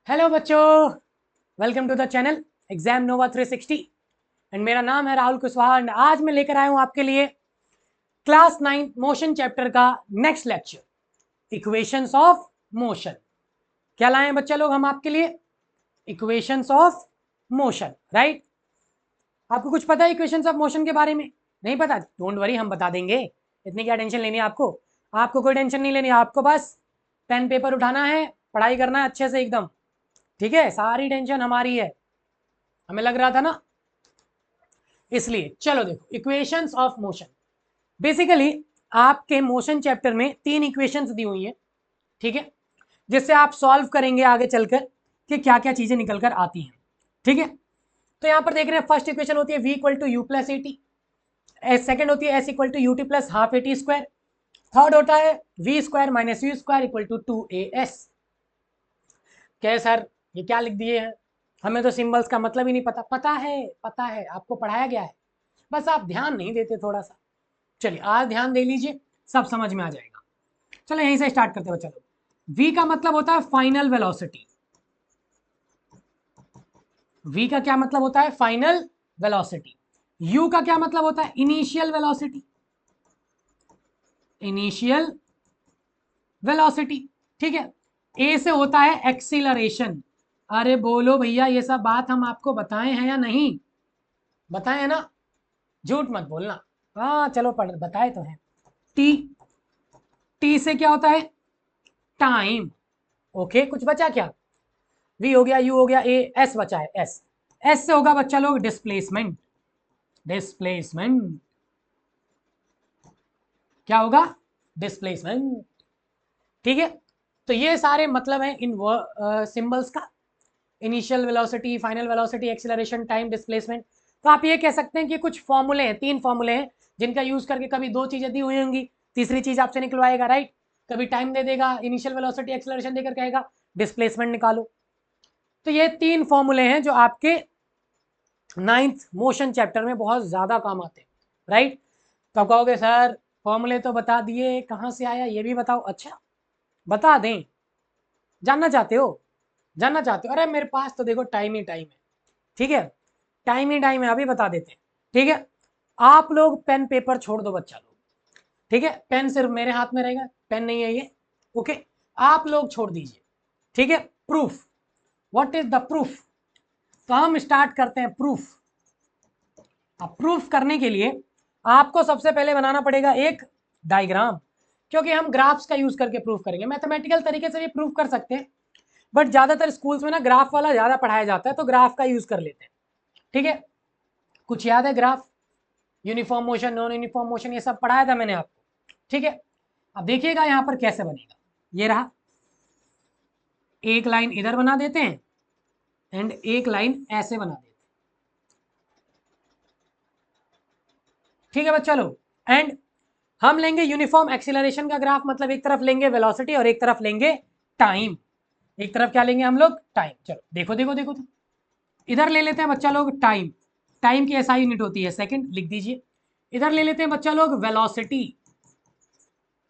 Hello बच्चों, welcome to the channel Exam Nova 360 and मेरा नाम है राहुल कुशवाहा एंड आज मैं लेकर आया हूं आपके लिए क्लास 9 मोशन चैप्टर का next lecture equations of motion. क्या लाए हैं बच्चा लोग हम आपके लिए? Equations of motion, right. आपको कुछ पता है इक्वेशंस ऑफ मोशन के बारे में? नहीं पता? डोंट वरी, हम बता देंगे। इतनी क्या टेंशन लेनी है आपको? आपको कोई टेंशन नहीं लेनी, आपको बस पेन पेपर उठाना है, पढ़ाई करना है अच्छे से एकदम। ठीक है, सारी टेंशन हमारी है, हमें लग रहा था ना, इसलिए चलो देखो इक्वेशंस ऑफ मोशन। बेसिकली आपके मोशन चैप्टर में 3 इक्वेशंस दी हुई हैं, ठीक है, जिससे आप सॉल्व करेंगे आगे चलकर कि क्या क्या चीजें निकल कर आती हैं। ठीक है, तो यहां पर देख रहे हैं फर्स्ट इक्वेशन होती है v equal to u plus a t, second होती है s equal to U T plus half a t square, third होता है v square minus u square equal to 2as। क्या सर ये क्या लिख दिए हैं? हमें तो सिंबल्स का मतलब ही नहीं पता। पता है, आपको पढ़ाया गया है, बस आप ध्यान नहीं देते थोड़ा सा। चलिए आज ध्यान दे लीजिए, सब समझ में आ जाएगा। चलो यहीं से स्टार्ट करते हैं। चलो, v का मतलब होता है फाइनल वेलोसिटी। v का क्या मतलब होता है? Final velocity. u का क्या मतलब होता है? Initial velocity. इनिशियल वेलोसिटी, ठीक है। a से होता है एक्सीलरेशन। अरे बोलो भैया, ये सब बात हम आपको बताए हैं या नहीं? बताए हैं ना, झूठ मत बोलना। हाँ चलो पढ़ बताए तो हैं। टी, टी से क्या होता है? टाइम। ओके, कुछ बचा क्या? वी हो गया, यू हो गया, ए, एस बचा है, एस। एस से होगा बच्चा लोग डिस्प्लेसमेंट। डिस्प्लेसमेंट क्या होगा? डिस्प्लेसमेंट। ठीक है, तो ये सारे मतलब हैं इन सिंबल्स का। Initial velocity, final velocity, acceleration, time, displacement. तो आप ये कह सकते हैं कि कुछ फॉर्मूले हैं, 3 फॉर्मूले हैं जिनका यूज करके कभी 2 चीजें दी हुई होंगी, तीसरी चीज आपसे निकलवाएगा, राइट। कभी टाइम दे देगा, इनिशियल वेलोसिटी एक्सीलरेशन देकर कहेगा डिस्प्लेसमेंट निकालो। तो ये 3 फॉर्मूले हैं जो आपके 9th मोशन चैप्टर में बहुत ज्यादा काम आते हैं, राइट। तो कहोगे सर फॉर्मूले तो बता दिए, कहां से आया ये भी बताओ। अच्छा बता दें, जानना चाहते हो? जानना चाहते हो? अरे मेरे पास तो देखो टाइम ही टाइम है। ठीक है, टाइम ही टाइम है, अभी बता देते हैं। ठीक है, आप लोग पेन पेपर छोड़ दो बच्चा लोग। ठीक है, पेन सिर्फ मेरे हाथ में रहेगा, पेन नहीं है ये। ओके, आप लोग छोड़ दीजिए। ठीक है, proof, what is the proof? तो हम स्टार्ट करते हैं प्रूफ। अब प्रूफ करने के लिए आपको सबसे पहले बनाना पड़ेगा एक डायग्राम, क्योंकि हम ग्राफ्स का यूज करके प्रूफ करेंगे। मैथमेटिकल तरीके से भी प्रूफ कर सकते हैं, बट ज्यादातर स्कूल्स में ना ग्राफ वाला ज्यादा पढ़ाया जाता है, तो ग्राफ का यूज कर लेते हैं। ठीक है, कुछ याद है graph? Uniform motion, non uniform motion, ये सब पढ़ाया था मैंने आपको। ठीक है, अब देखिएगा यहां पर कैसे बनेगा। ये रहा, एक लाइन इधर बना देते हैं एंड एक लाइन ऐसे बना देते हैं। ठीक है बच्चा लोग, एंड हम लेंगे यूनिफॉर्म एक्सीलरेशन का ग्राफ, मतलब एक तरफ लेंगे वेलोसिटी और एक तरफ लेंगे टाइम। एक तरफ क्या लेंगे हम लोग? टाइम। चलो देखो देखो देखो तो इधर ले लेते हैं बच्चा लोग टाइम। टाइम की एसआई यूनिट होती है सेकंड, लिख दीजिए। इधर ले लेते हैं बच्चा लोग वेलोसिटी,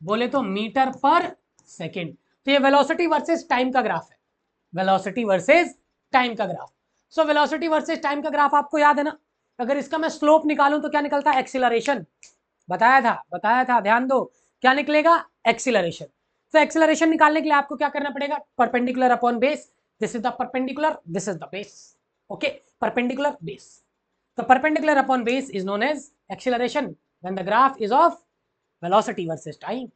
बोले तो मीटर पर सेकंड। तो ये वेलोसिटी वर्सेस टाइम का ग्राफ है, वेलोसिटी वर्सेस टाइम का graph. So velocity versus time का ग्राफ आपको याद है ना? अगर इसका मैं स्लोप निकालूं तो क्या निकलता है? एक्सीलरेशन। बताया था, ध्यान दो। क्या निकलेगा? एक्सीलरेशन। तो एक्सीलरेशन निकालने के लिए आपको क्या करना पड़ेगा? Perpendicular upon base. This is the perpendicular, this is the base. Okay, perpendicular base. तो perpendicular upon base is known as acceleration when the graph is of velocity versus time.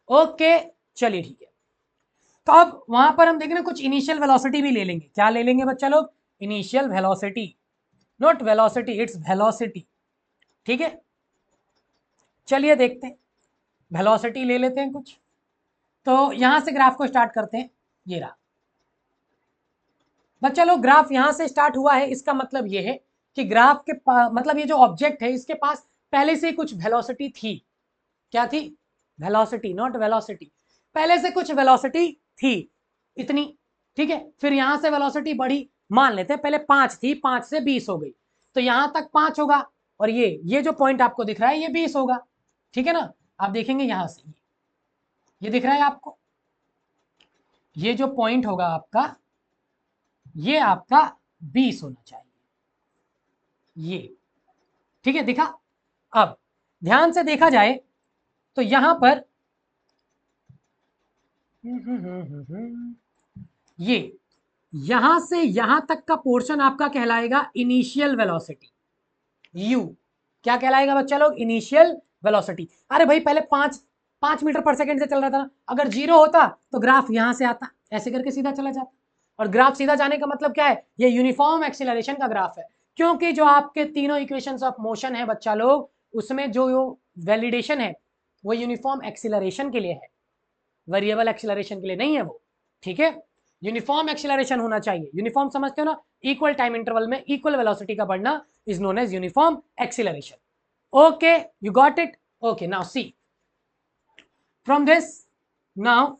Okay, चलिए ठीक है। तो अब वहां पर हम देख रहे हैं कुछ इनिशियल वेलोसिटी भी ले लेंगे। क्या ले लेंगे बच्चा लोग? Initial velocity, not velocity, its velocity. ठीक है, चलिए देखते हैं, वेलोसिटी ले लेते हैं कुछ। तो यहां से ग्राफ को स्टार्ट करते हैं। ये रहा बच्चा लोग, ग्राफ यहां से स्टार्ट हुआ है, इसका मतलब ये है कि ग्राफ के मतलब ये जो ऑब्जेक्ट है इसके पास पहले से कुछ वेलोसिटी थी। क्या थी? Velocity, not velocity. पहले से कुछ वेलोसिटी थी, इतनी। ठीक है, फिर यहां से वेलोसिटी बढ़ी, मान लेते हैं पहले 5 थी, 5 से 20 हो गई, तो यहां तक 5 होगा, और ये जो पॉइंट आपको दिख रहा है ये 20 होगा। ठीक है ना? आप देखेंगे यहां से ये दिख रहा है आपको, ये जो पॉइंट होगा आपका ये आपका 20 होना चाहिए, ये ठीक है, दिखा। अब ध्यान से देखा जाए तो यहां पर ये यहां से यहां तक का पोर्शन आपका कहलाएगा इनिशियल वेलोसिटी, यू। क्या कहलाएगा बच्चा लोग? Initial velocity. अरे भाई पहले 5 मीटर पर सेकंड से चल रहा था ना, अगर 0 होता तो ग्राफ यहां से आता, ऐसे करके सीधा चला जाता। और ग्राफ सीधा जाने का मतलब क्या है? ये यूनिफॉर्म एक्सीलरेशन का ग्राफ है, क्योंकि जो आपके तीनों इक्वेशंस ऑफ मोशन है बच्चा लोग, उसमें जो वैलिडेशन है वो यूनिफॉर्म एक्सीलरेशन के लिए है, वेरिएबल एक्सीलरेशन के लिए नहीं है वो, ठीक है। यूनिफॉर्म एक्सीलरेशन होना चाहिए। यूनिफॉर्म समझते हो ना? इक्वल टाइम इंटरवल में इक्वल वेलोसिटी का बढ़ना is known as uniform acceleration. Okay, you got it? Okay, now see from this, now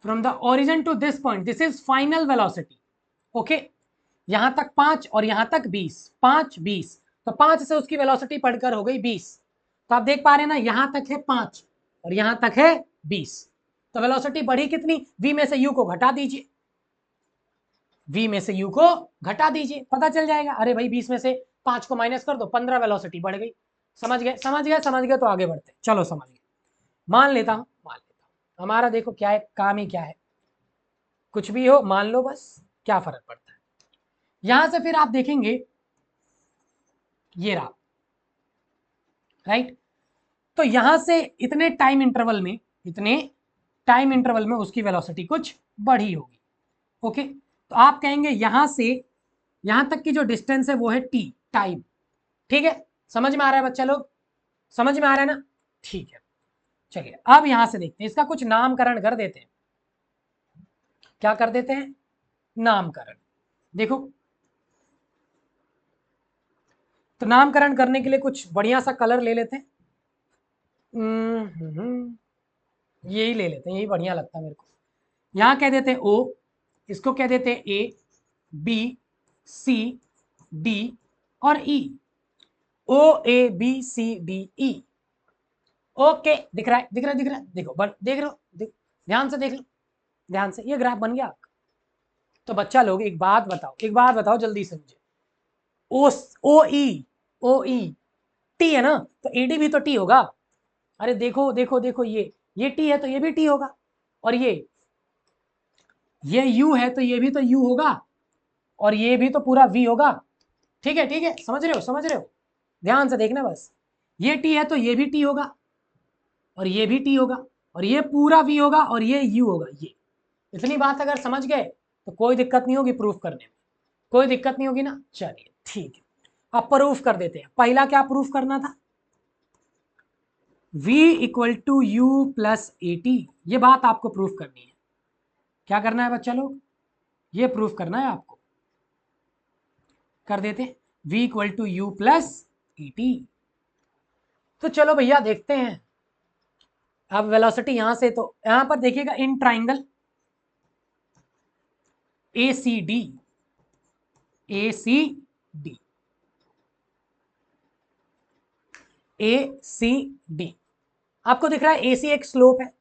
from the origin to this point, this is final velocity. okay, यहां तक 5 और यहां तक 20, 5 20, तो 5 से उसकी वेलोसिटी पढ़कर हो गई 20। तो आप देख पा रहे हैं ना, यहां तक है 5 और यहां तक है 20, तो वेलोसिटी बढ़ी कितनी? v में से u को घटा दीजिए, v में से u को घटा दीजिए, पता चल जाएगा। अरे भाई 20 में से 5 को माइनस कर दो, 15 वेलोसिटी बढ़ गई। समझ गए? समझ गए? समझ गए तो आगे बढ़ते, चलो समझ गए। मान लेता हूं हमारा, देखो क्या है, काम ही क्या है, कुछ भी हो मान लो बस, क्या फर्क पड़ता है। यहां से फिर आप देखेंगे ये रहा, राइट। तो यहां से इतने टाइम इंटरवल में उसकी वेलोसिटी कुछ बढ़ी होगी। ओके, तो आप कहेंगे यहां से यहां तक की जो डिस्टेंस है वो है टी, टाइम। ठीक है, समझ में आ रहा है बच्चा लोग? समझ में आ रहा है ना? ठीक है, चलिए अब यहां से देखते हैं, इसका कुछ नामकरण कर देते हैं। क्या कर देते हैं? नामकरण। देखो, तो नामकरण करने के लिए कुछ बढ़िया सा कलर ले लेते हैं। यही ले लेते हैं, यही बढ़िया लगता है मेरे को। यहां कह देते हैं ओ, इसको कह देते हैं ए, बी, सी, डी और E. O A B C D E. Okay, दिख रहा है, दिख रहा है, दिख रहा है, देखो देख रहे हो, ध्यान से देख लो, ध्यान से, ये ग्राफ बन गया आपका। तो बच्चा लोग एक बात बताओ, एक बात बताओ जल्दी से मुझे, ओ ओ ई टी है ना, तो एडी भी तो टी होगा। अरे देखो देखो देखो, ये टी है तो ये भी टी होगा, और ये यू है तो ये भी तो यू होगा, और ये भी तो पूरा वी होगा। ठीक है, ठीक है, समझ रहे हो, समझ रहे हो? ध्यान से देखना बस, ये टी है तो ये भी टी होगा, और ये भी टी होगा, और ये पूरा वी होगा, और ये यू होगा। ये इतनी बात अगर समझ गए तो कोई दिक्कत नहीं होगी प्रूफ करने में, कोई दिक्कत नहीं होगी ना। चलिए ठीक है, अब प्रूफ कर देते हैं। पहला क्या प्रूफ करना था? v equal to u plus a t, ये बात आपको प्रूफ करनी है। क्या करना है बच्चा लोग? ये प्रूफ करना है आपको। कर देते हैं, v equal to u plus a t. तो चलो भैया देखते हैं। अब वेलोसिटी यहां से, तो यहां पर देखिएगा in triangle A C D, A C D, A C D, आपको दिख रहा है ए सी एक स्लोप है,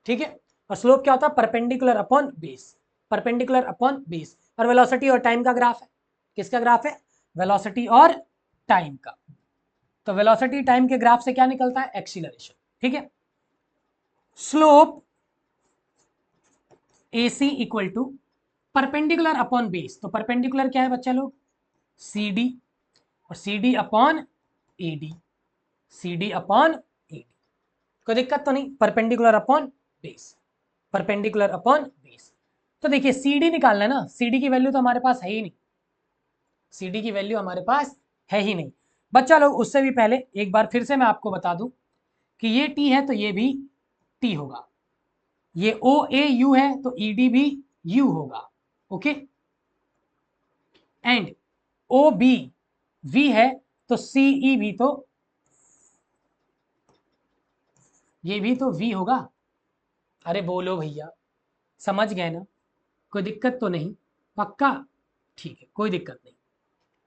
ठीक है। और स्लोप क्या होता है? Perpendicular upon base, perpendicular upon base. और वेलोसिटी और टाइम का ग्राफ है। किसका ग्राफ है? वेलोसिटी और टाइम का। तो वेलोसिटी टाइम के ग्राफ से क्या निकलता है? एक्सीलरेशन, ठीक है। Slope A C equal to perpendicular upon base, तो परपेंडिकुलर क्या है बच्चा लोग? सी डी, और C D upon A D, C D upon A D. कोई दिक्कत तो नहीं? Perpendicular upon base, perpendicular upon base. तो देखिए सी डी निकालना है ना, सी डी की वैल्यू तो हमारे पास है ही नहीं, सी डी की वैल्यू हमारे पास है ही नहीं बच्चा लोग। उससे भी पहले एक बार फिर से मैं आपको बता दूं कि ये टी है तो ये भी टी होगा, ये ओ ए यू है तो ई डी भी यू होगा, okay. And O B V है तो सी ई भी तो, ये भी तो वी होगा। अरे बोलो भैया, समझ गए ना? कोई दिक्कत तो नहीं? पक्का? ठीक है, कोई दिक्कत नहीं।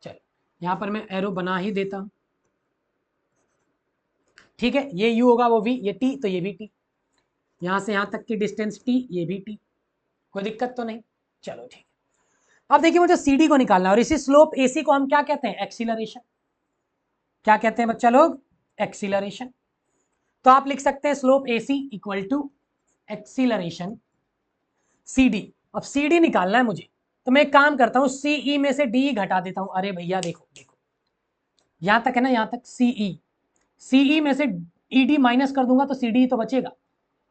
चलो यहां पर मैं एरो बना ही देता हूं, ठीक है। ये यू होगा, वो वी, ये टी तो ये भी टी, यहां से यहां तक की डिस्टेंस टी, ये भी टी, कोई दिक्कत तो नहीं, चलो ठीक है। अब देखिए मुझे CD को निकालना है और इसी स्लोप AC को हम क्या कहते हैं, एक्सीलरेशन। क्या कहते हैं बच्चा लोग, एक्सीलरेशन। तो आप लिख सकते हैं slope AC equal to acceleration CD। अब CD निकालना है मुझे, तो मैं एक काम करता हूं, CE में से D घटा देता हूं। अरे भैया देखो देखो, यहां तक है ना, यहां तक CE में से ED माइनस कर दूंगा तो CD ही तो बचेगा।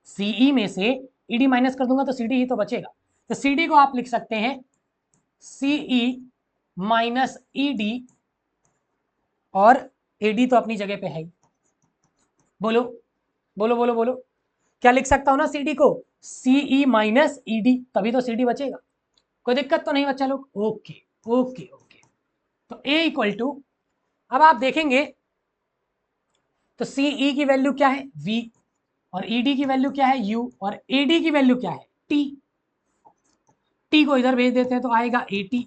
CE में से ED माइनस कर दूंगा तो CD ही तो बचेगा। तो CD को आप लिख सकते हैं CE माइनस ED, और AD तो अपनी जगह पे है ही। बोलो बोलो बोलो बोलो, क्या लिख सकता हूं ना CD को, CE माइनस ED, तभी तो CD बचेगा। कोई दिक्कत तो नहीं बच्चा लोग, ओके ओके ओके। तो A इक्वल टू, अब आप देखेंगे तो CE की वैल्यू क्या है V, और ED की वैल्यू क्या है U, और AD की वैल्यू क्या है T। T को इधर भेज देते हैं तो आएगा AT,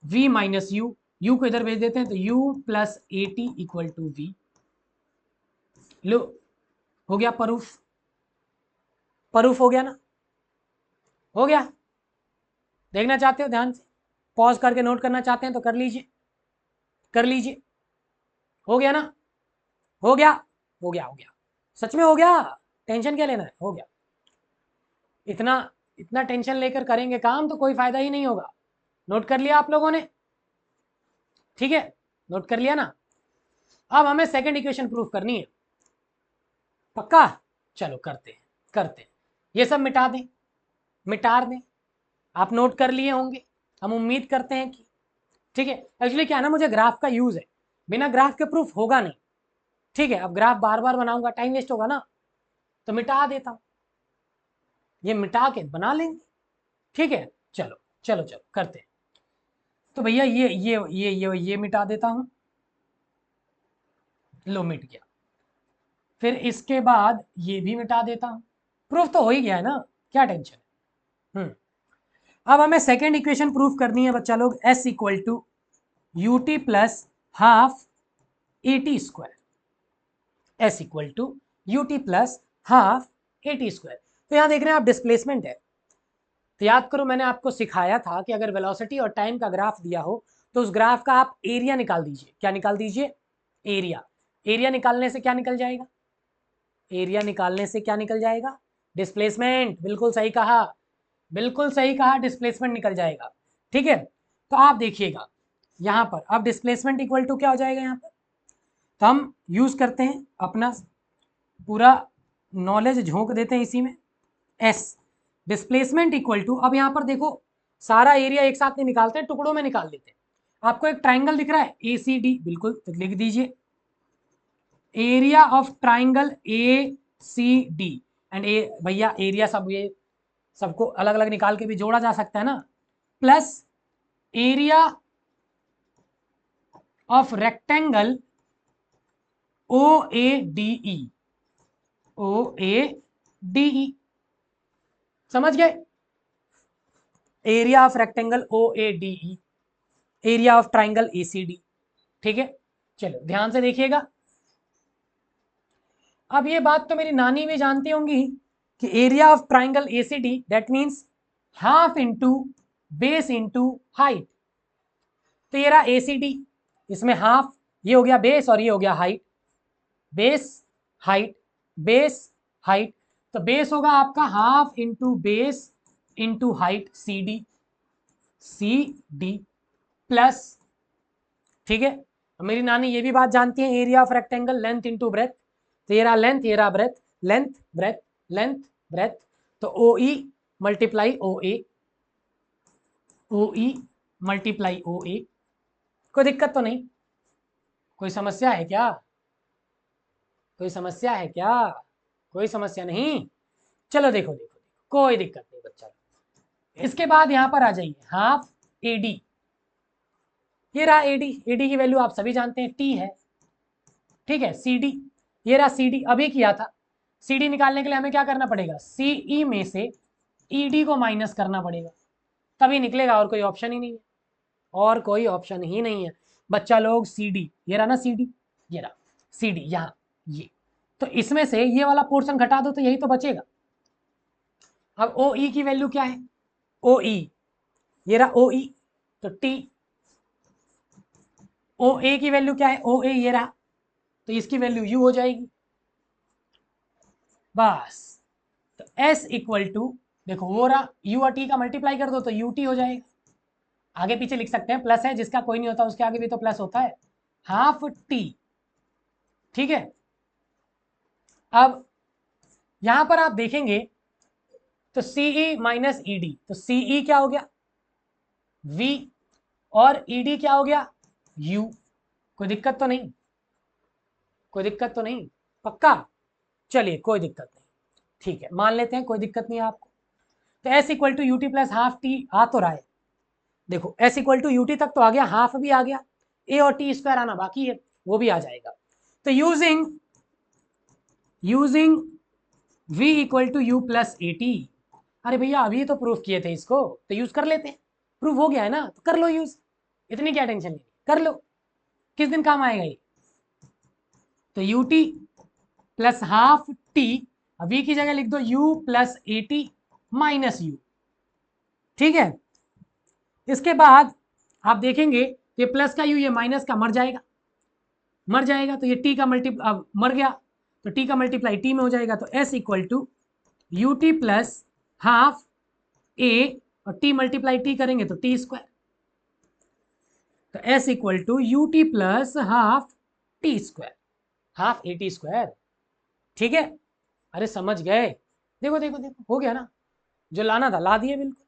V minus U, U को इधर भेज देते हैं तो U plus AT equal to V। लो, हो गया प्रूफ, प्रूफ हो गया ना, हो गया। देखना चाहते हो ध्यान से, पॉज करके नोट करना चाहते हैं तो कर लीजिए, कर लीजिए। हो गया ना, हो गया, हो गया, हो गया, सच में हो गया। टेंशन क्या लेना है, हो गया। इतना इतना टेंशन लेकर करेंगे काम तो कोई फायदा ही नहीं होगा। नोट कर लिया आप लोगों ने, ठीक है, नोट कर लिया ना। अब हमें सेकंड इक्वेशन प्रूफ करनी है, पक्का, चलो करते हैं, करते हैं। ये सब मिटा दें, मिटा दें, आप नोट कर लिए होंगे, हम उम्मीद करते हैं कि, ठीक है। एक्चुअली क्या है ना, मुझे ग्राफ का यूज है, बिना ग्राफ के प्रूफ होगा नहीं, ठीक है। अब ग्राफ बार बार बनाऊंगा, टाइम वेस्ट होगा ना, तो मिटा देता हूं, ये मिटा के बना लेंगे, ठीक है। चलो चलो चलो करते हैं। तो भैया ये मिटा देता हूं, लो मिट गया। फिर इसके बाद ये भी मिटा देता हूं, प्रूफ तो हो ही गया है ना, क्या टेंशन है। अब हमें सेकेंड इक्वेशन प्रूफ करनी है बच्चा लोग, S equal to UT plus half AT square, S equal to UT plus half AT square. तो यहां देख रहे हैं आप, डिस्प्लेसमेंट है। तो याद करो, मैंने आपको सिखाया था कि अगर वेलोसिटी और टाइम का ग्राफ दिया हो तो उस ग्राफ का आप एरिया निकाल दीजिए। क्या निकाल दीजिए, एरिया। एरिया निकालने से क्या निकल जाएगा, एरिया निकालने से क्या निकल जाएगा, डिस्प्लेसमेंट। बिल्कुल सही कहा, बिल्कुल सही कहा, डिस्प्लेसमेंट निकल जाएगा, ठीक है। तो आप देखिएगा यहां पर, अब डिस्प्लेसमेंट इक्वल टू क्या हो जाएगा यहां पर, तो हम यूज करते हैं अपना पूरा नॉलेज, झोंक देते हैं इसी में। एस डिस्प्लेसमेंट इक्वल टू, अब यहां पर देखो सारा एरिया एक साथ नहीं निकालते हैं, टुकड़ों में निकाल लेते हैं। आपको एक ट्राइंगल दिख रहा है ACD, बिल्कुल, तो लिख दीजिए area of triangle ACD। And ए भैया एरिया सब, ये सबको अलग अलग निकाल के भी जोड़ा जा सकता है ना, plus area of rectangle OADE, OADE, समझ गए, area of rectangle OADE, area of triangle ACD, ठीक है। चलो ध्यान से देखिएगा। अब ये बात तो मेरी नानी भी जानती होंगी कि area of triangle ACD that means half into base into height. तो ये रहा ACD, इसमें हाफ, ये हो गया बेस और ये हो गया height, base height, base height. तो बेस होगा आपका half into base into height CD plus, ठीक है। मेरी नानी ये भी बात जानती है, area of rectangle length into breadth. तो ये रहा लेंथ, ये रहा breadth, length breadth, length breadth. तो OE multiply OA, OE multiply OA। कोई दिक्कत तो नहीं, कोई समस्या है क्या, कोई समस्या है क्या, कोई समस्या नहीं। चलो देखो देखो देखो, कोई दिक्कत नहीं बच्चा। इसके बाद यहां पर आ जाइए, हाफ AD, ये रहा AD, AD की वैल्यू आप सभी जानते हैं T है, ठीक है। CD, ये रहा CD, अभी किया था। CD निकालने के लिए हमें क्या करना पड़ेगा, CE में से ED को माइनस करना पड़ेगा, तभी निकलेगा, और कोई ऑप्शन ही नहीं है, और कोई ऑप्शन ही नहीं है बच्चा लोग। CD, ये रहा ना CD, ये रहा CD यहाँ, ये, तो इसमें से ये वाला पोर्शन घटा दो तो यही तो बचेगा। अब OE की वैल्यू क्या है, ओ ई, ये रहा ओ ई, तो टी ओ ए की वैल्यू क्या है, ओ ए ये रहा, तो इसकी वैल्यू यू हो जाएगी बस। तो एस इक्वल टू, देखो वो रहा यू और टी का मल्टीप्लाई कर दो तो यू टी हो जाएगा, आगे पीछे लिख सकते हैं, प्लस है जिसका कोई नहीं होता उसके आगे भी तो प्लस होता है, हाफ टी। ठीक है, अब यहां पर आप देखेंगे तो सीई माइनस ईडी, तो सीई क्या हो गया वी, और ईडी क्या हो गया यू। कोई दिक्कत तो नहीं, कोई दिक्कत तो नहीं, पक्का, चलिए कोई दिक्कत नहीं, ठीक है मान लेते हैं कोई दिक्कत नहीं है आपको। तो S equal to U T plus half T आ तो रहा है, देखो S equal to you T तक तो आ गया, हाफ भी आ गया, ए और टी स्क्वायर आना बाकी है, वो भी आ जाएगा। तो using v equal to u plus a t, अरे भैया अभी तो प्रूफ किए थे इसको, तो यूज कर लेते हैं, प्रूफ हो गया है ना, तो कर लो यूज, इतनी क्या टेंशन लेनी, कर लो, किस दिन काम आएगा ये। तो u T plus half t, v की जगह लिख दो u plus a t minus u. ठीक है, इसके बाद आप देखेंगे ये प्लस का u ये माइनस का मर जाएगा, मर जाएगा, तो ये t का अब मर गया, तो t का मल्टीप्लाई t में हो जाएगा, तो s equal to U T plus half a, और t मल्टीप्लाई t करेंगे तो t स्क्वायर, तो s equal to U T plus half t square, half a t square. ठीक है, अरे समझ गए, देखो देखो देखो हो गया ना, जो लाना था ला दिए बिल्कुल,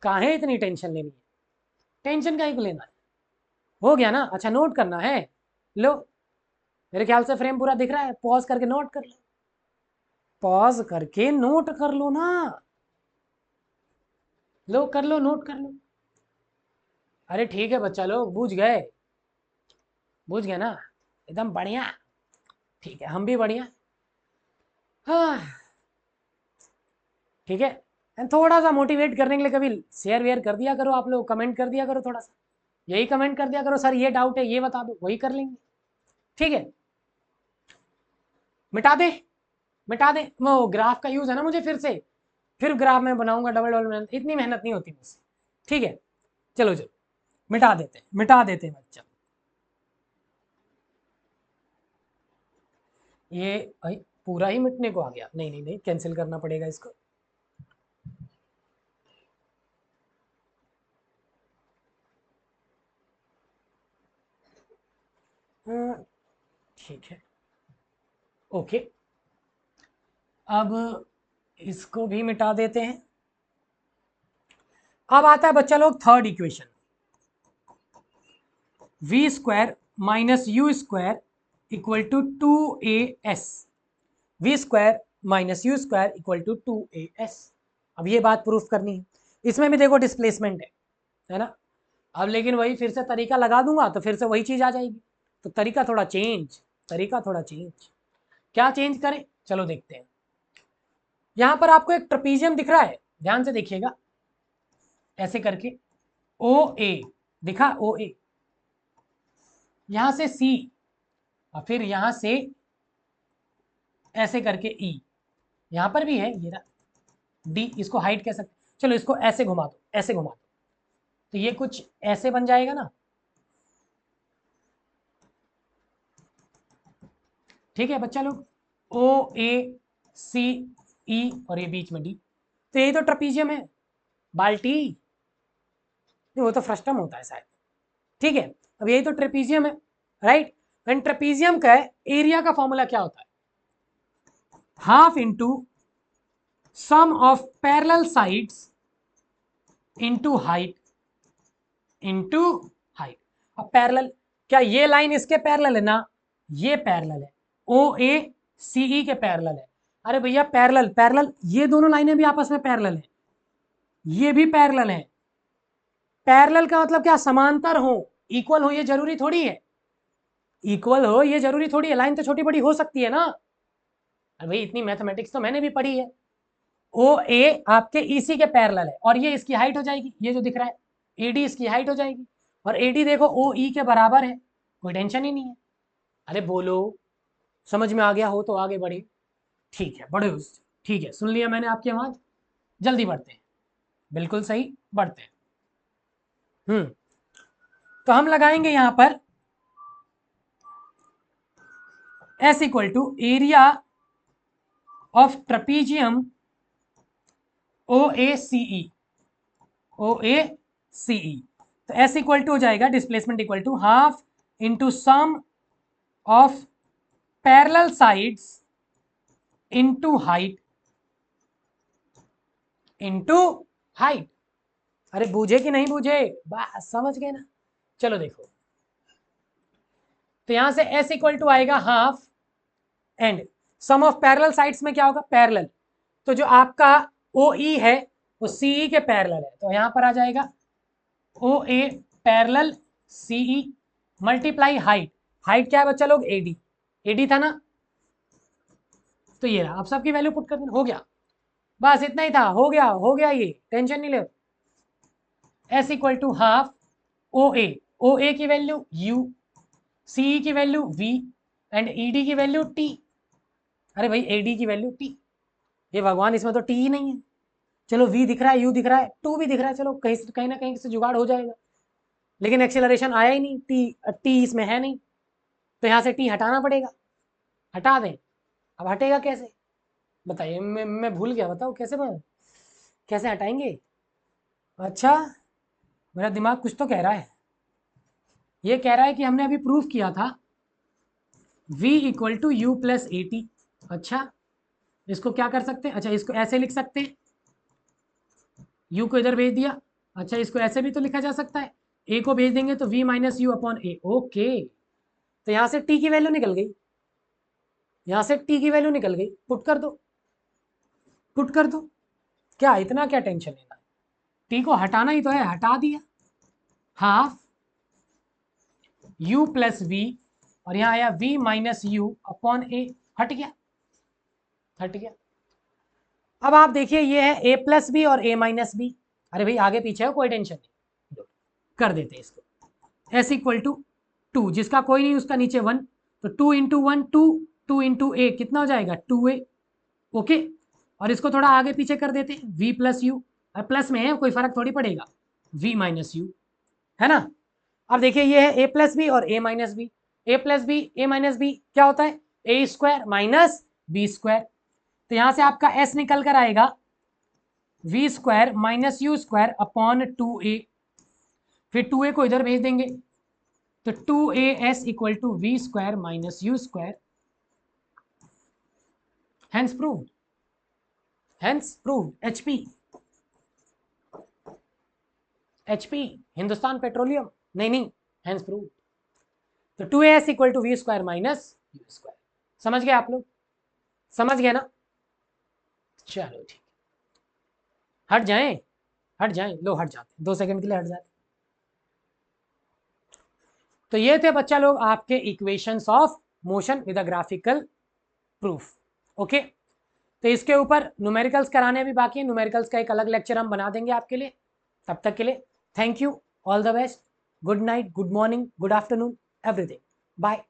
काहे इतनी टेंशन लेनी है, टेंशन का ही लेना है, हो गया ना। अच्छा नोट करना है, लो मेरे ख्याल से फ्रेम पूरा दिख रहा है, पॉज करके नोट कर लो, पॉज करके नोट कर लो ना, लो कर लो, नोट कर लो। अरे ठीक है बच्चा लोग, बूझ गए, बूझ गए ना, एकदम बढ़िया, ठीक है हम भी बढ़िया। हाँ ठीक है, थोड़ा सा मोटिवेट करने के लिए कभी शेयर वेयर कर दिया करो, आप लोग कमेंट कर दिया करो, थोड़ा सा यही कमेंट कर दिया करो, सर ये डाउट है ये बता दो, वही कर लेंगे। ठीक है, मिटा दे, मिटा दे वो ग्राफ का यूज है ना मुझे, फिर ग्राफ में बनाऊंगा, डबल डबल मेहनत, इतनी मेहनत नहीं होती मुझसे। ठीक है, चलो चलो मिटा देते हैं, मिटा देते हैं बच्चा, ये भाई पूरा ही मिटने को आ गया, नहीं नहीं नहीं कैंसिल करना पड़ेगा इसको। ठीक है, ओके, अब इसको भी मिटा देते हैं। अब आता है बच्चा लोग third equation, v square minus u square equal to 2as, v square minus u square equal to 2as। अब ये बात प्रूफ करनी है, इसमें भी देखो डिस्प्लेसमेंट है ना, अब लेकिन वही फिर से तरीका लगा दूंगा तो फिर से वही चीज आ जाएगी, तो तरीका थोड़ा चेंज, तरीका थोड़ा चेंज, क्या चेंज करें चलो देखते हैं। यहां पर आपको एक ट्रपीजियम दिख रहा है, ध्यान से देखिएगा, ऐसे करके ओ ए दिखा, ओ ए, यहां से सी, और फिर यहां से ऐसे करके ई, यहां पर भी है ये रहा डी, इसको हाइट कह सकते, चलो इसको ऐसे घुमा दो, ऐसे घुमा दो, तो ये कुछ ऐसे बन जाएगा ना। ठीक है बच्चा लोग, ओ ए सी ई और ये बीच में डी, तो यही तो ट्रपीजियम है, बाल्टी, वो तो फ्रस्टम होता है शायद। ठीक है, अब यही तो ट्रेपीजियम है, राइट, एंड ट्रेपीजियम का एरिया का फॉर्मूला क्या होता है, half into sum of parallel sides into height, into height. अब पैरेलल, क्या ये लाइन इसके पैरेलल है ना, ये पैरेलल है, ओ ए सी ई के पैरेलल है, अरे भैया पैरेलल पैरेलल, ये दोनों लाइनें भी आपस में पैरेलल है, ये भी पैरेलल है, पैरेलल का मतलब क्या, समांतर हो, इक्वल हो, ये जरूरी थोड़ी है, इक्वल हो ये जरूरी थोड़ी है, लाइन तो छोटी बड़ी हो सकती है ना, अरे भाई इतनी मैथमेटिक्स तो मैंने भी पढ़ी है। ओ ए आपके ईसी के पैरेलल है, और ये इसकी हाइट हो जाएगी, ये जो दिख रहा है एडी इसकी हाइट हो जाएगी, और एडी देखो ओ ई के बराबर है, कोई टेंशन ही नहीं है। अरे बोलो, समझ में आ गया हो तो आगे बढ़े, ठीक है बढ़े, ठीक है सुन लिया मैंने आपकी आवाज, जल्दी बढ़ते हैं, बिल्कुल सही, बढ़ते हैं। तो हम लगाएंगे यहां पर S equal to area of trapezium OACE, OACE। तो S इक्वल टू हो जाएगा displacement equal to half into sum of parallel sides into height into height. अरे बूझे कि नहीं बूझे, बस समझ गए ना। चलो देखो, तो यहां से S इक्वल टू आएगा half and sum of parallel sides में क्या होगा, पैरेलल। तो जो आपका OE है वो CE के पैरेलल है, तो यहां पर आ जाएगा OA parallel CE multiply height. Height क्या है बच्चा लोग, AD था ना। तो ये रहा, आप सबकी वैल्यू पुट कर देना, हो गया। बस इतना ही था, हो गया ये, टेंशन नहीं ले। S equal to half OA की वैल्यू U, CE की वैल्यू V एंड ED की वैल्यू T। अरे भाई AD की वैल्यू T, ये भगवान इसमें तो T ही नहीं है। चलो V दिख रहा है, U दिख रहा है, 2 भी दिख रहा है, चलो कहीं ना कहीं से जुगाड़ हो जाएगा। लेकिन एक्सेलरेशन आया ही नहीं, T इसमें है नहीं, तो यहाँ से T हटाना पड़ेगा। हटा दें, अब हटेगा कैसे बताइए, मैं भूल गया, बताओ कैसे हटाएंगे। अच्छा, मेरा दिमाग कुछ तो कह रहा है। ये कह रहा है कि हमने अभी प्रूफ किया था V equal to u plus a t. अच्छा, इसको क्या कर सकते हैं, अच्छा इसको ऐसे लिख सकते हैं, U को इधर भेज दिया। अच्छा, इसको ऐसे भी तो लिखा जा सकता है, A को भेज देंगे तो V minus you upon A. Okay, तो यहाँ से T की वैल्यू निकल गई, यहाँ से T की वैल्यू निकल गई, पुट कर दो, पुट कर दो। क्या इतना क्या टेंशन लेना, T को हटाना ही तो है, हटा दिया। हाफ U प्लस V और यहाँ आया V माइनस यू अपॉन ए, हट गया, हट गया। अब आप देखिए ये है A प्लस बी और A माइनस बी। अरे भाई आगे पीछे है, कोई टेंशन नहीं, कर देते हैं इसको। S इक्वल टू 2, जिसका कोई नहीं उसका नीचे 1, तो 2 इंटू 1 2 इंटू ए कितना हो जाएगा 2A। ओके, और इसको थोड़ा आगे पीछे कर देते हैं, V प्लस यू, प्लस में है कोई फर्क थोड़ी पड़ेगा, V माइनस यू, है ना। अब देखिए ये है A प्लस बी और A minus B. A plus B A minus B क्या होता है, A square minus B square. तो यहां से आपका S निकल कर आएगा V square minus u square upon 2A, फिर 2A को इधर भेज देंगे, तो 2AS equal to V square minus u square. Hence proved, hence proved. HP Hindustan Petroleum, नहीं, हैंस प्रूव्ड। तो 2AS equal to V square minus u square. समझ गए आप लोग, समझ गए ना। चलो ठीक, हट जाएं, हट जाएं, लो हट जाते, 2 सेकंड के लिए हट जाते। तो ये थे बच्चा लोग आपके equations of motion with a graphical proof. Okay, तो इसके ऊपर न्यूमेरिकल्स कराने भी बाकी है, न्यूमेरिकल्स का एक अलग लेक्चर हम बना देंगे आपके लिए। तब तक के लिए thank you, all the best, good night, good morning, good afternoon, everything, bye.